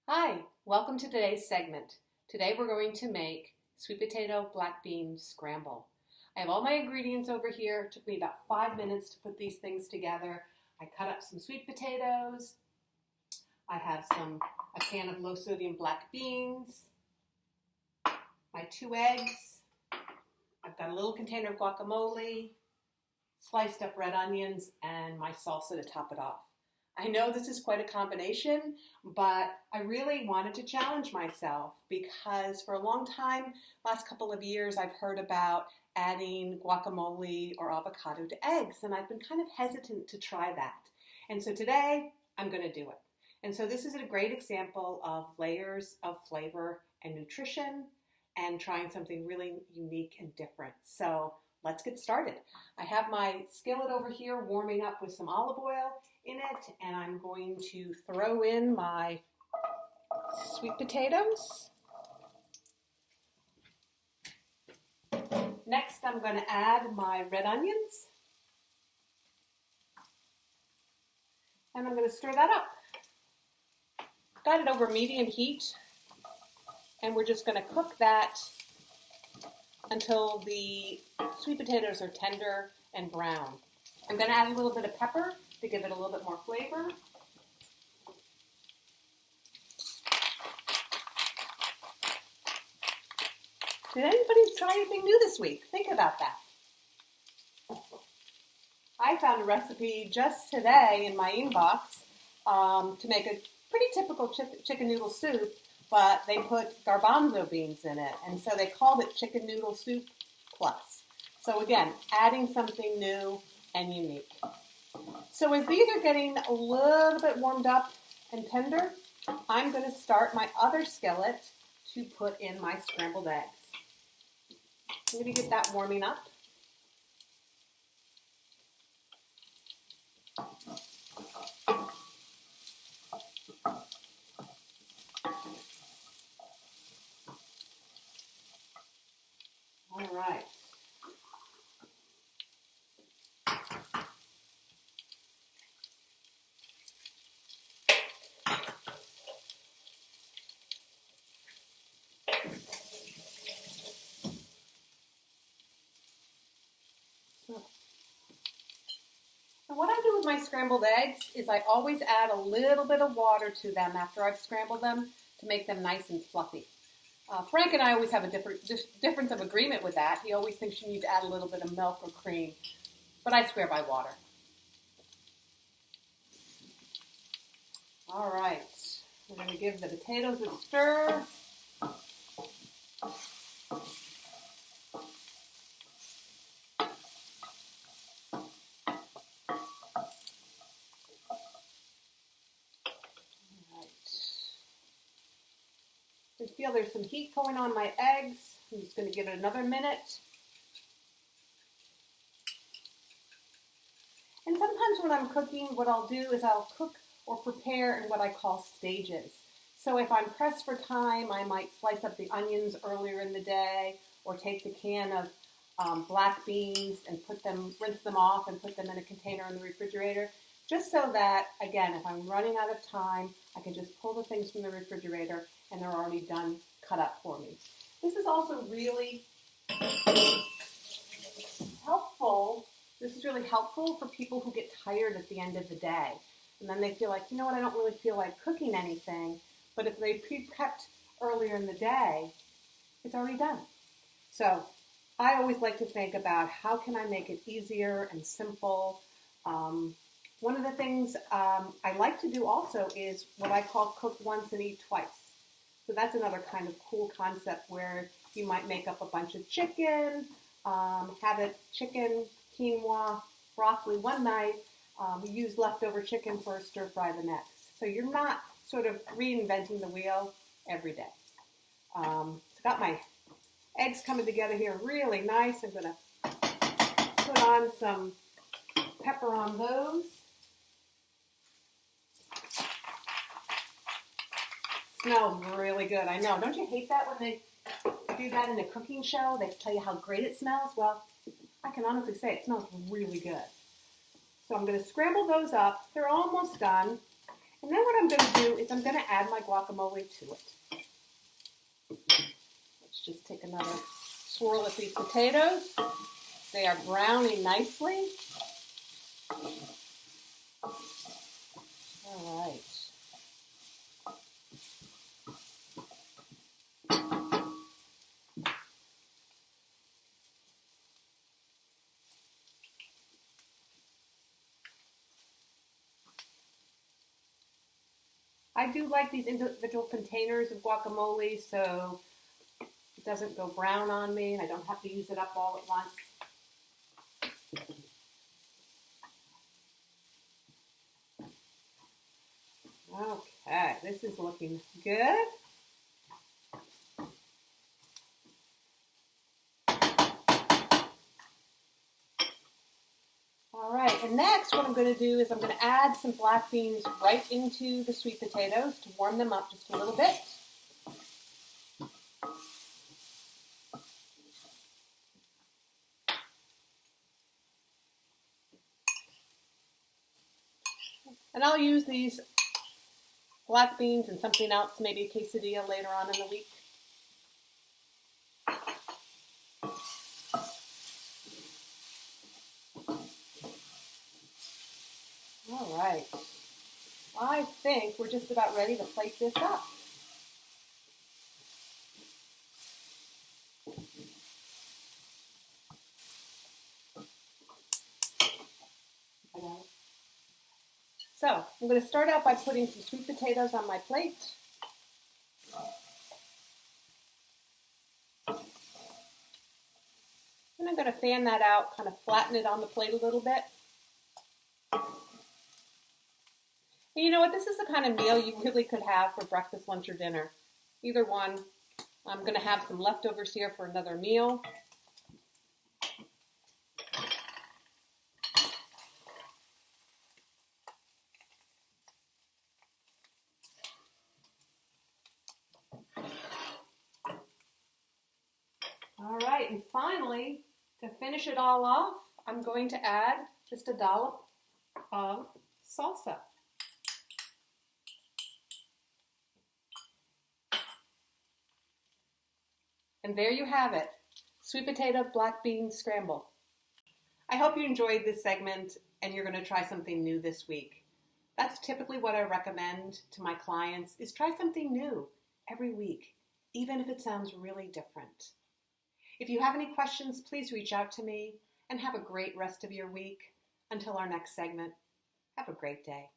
Hi, welcome to today's segment. Today we're going to make sweet potato black bean scramble. I have all my ingredients over here. It took me about 5 minutes to put these things together. I cut up some sweet potatoes. I have a can of low sodium black beans, my 2 eggs. I've got a little container of guacamole, sliced up red onions, and my salsa to top it off. I know this is quite a combination, but I really wanted to challenge myself because for a long time, last couple of years, I've heard about adding guacamole or avocado to eggs, and I've been kind of hesitant to try that. And so today, I'm going to do it. And so this is a great example of layers of flavor and nutrition and trying something really unique and different. So let's get started. I have my skillet over here warming up with some olive oil in it, and I'm going to throw in my sweet potatoes. Next, I'm going to add my red onions, and I'm going to stir that up. Got it over medium heat, and we're just going to cook that until the sweet potatoes are tender and brown. I'm going to add a little bit of pepper to give it a little bit more flavor. Did anybody try anything new this week? Think about that. I found a recipe just today in my inbox to make a pretty typical chicken noodle soup, but they put garbanzo beans in it, and so they called it chicken noodle soup plus. So again, adding something new and unique. So as these are getting a little bit warmed up and tender, I'm going to start my other skillet to put in my scrambled eggs. I'm going to get that warming up. All right. And what I do with my scrambled eggs is I always add a little bit of water to them after I've scrambled them to make them nice and fluffy. Frank and I always have a difference of agreement with that. He always thinks you need to add a little bit of milk or cream, but I swear by water. All right, we're going to give the potatoes a stir. I feel there's some heat going on my eggs. I'm just going to give it another minute. And sometimes when I'm cooking, what I'll do is I'll cook or prepare in what I call stages. So if I'm pressed for time, I might slice up the onions earlier in the day or take the can of black beans and rinse them off and put them in a container in the refrigerator. Just so that, again, if I'm running out of time, I can just pull the things from the refrigerator and they're already done, cut up for me. This is also really helpful. This is really helpful for people who get tired at the end of the day. And then they feel like, you know what, I don't really feel like cooking anything. But if they pre-prepped earlier in the day, it's already done. So I always like to think about how can I make it easier and simple. One of the things I like to do also is what I call cook once and eat twice. So that's another kind of cool concept where you might make up a bunch of chicken, have it chicken, quinoa, broccoli one night, use leftover chicken for a stir fry the next. So you're not sort of reinventing the wheel every day. Got my eggs coming together here really nice. I'm going to put on some pepper on those. Smells really good. I know. Don't you hate that when they do that in a cooking show? They tell you how great it smells. Well, I can honestly say it smells really good. So I'm going to scramble those up. They're almost done. And then what I'm going to do is I'm going to add my guacamole to it. Let's just take another swirl at these potatoes. They are browning nicely. All right. I do like these individual containers of guacamole so it doesn't go brown on me and I don't have to use it up all at once. Okay, this is looking good. All right, and next what I'm going to do is I'm going to add some black beans right into the sweet potatoes to warm them up just a little bit. And I'll use these black beans and something else, maybe a quesadilla later on in the week. All right, I think we're just about ready to plate this up. So I'm going to start out by putting some sweet potatoes on my plate. And I'm going to fan that out, kind of flatten it on the plate a little bit. And you know what? This is the kind of meal you really could have for breakfast, lunch, or dinner. Either one. I'm going to have some leftovers here for another meal. All right, and finally, to finish it all off, I'm going to add just a dollop of salsa. And there you have it, sweet potato black bean scramble. I hope you enjoyed this segment and you're going to try something new this week. That's typically what I recommend to my clients is try something new every week, even if it sounds really different. If you have any questions, please reach out to me and have a great rest of your week. Until our next segment, have a great day.